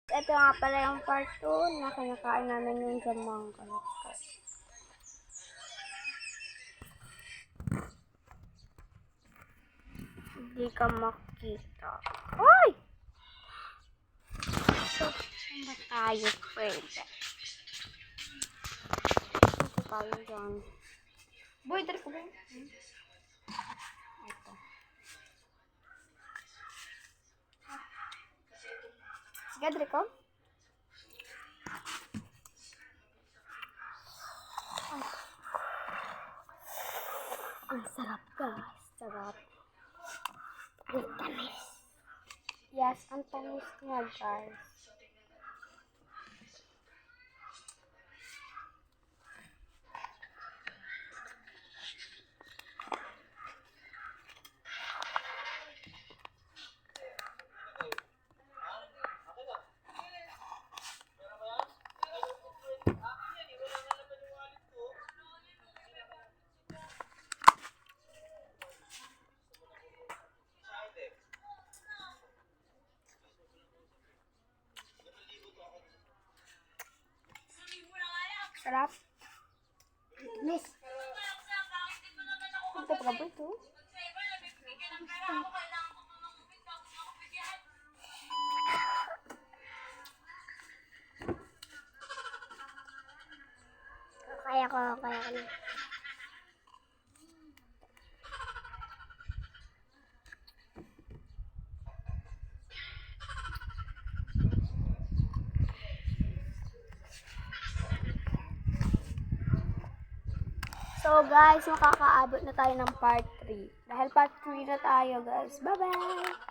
Ito nga pala yung part 2 na kinakain namin yung sa mangga. Hindi ka makita. Uy! So, saan ba tayo pwede? Ito tayo dyan. Boy, dari ko ba? Ito. Sige, dari ko. Ang sarap, guys. Sarap. Ang tamis. Yes, ang tamis nga, guys. Sarap. Miss. Ito pa ba ito? Kaya ko na. So guys, makakaabot na tayo ng part 3. Dahil part 3 na tayo guys. Bye-bye!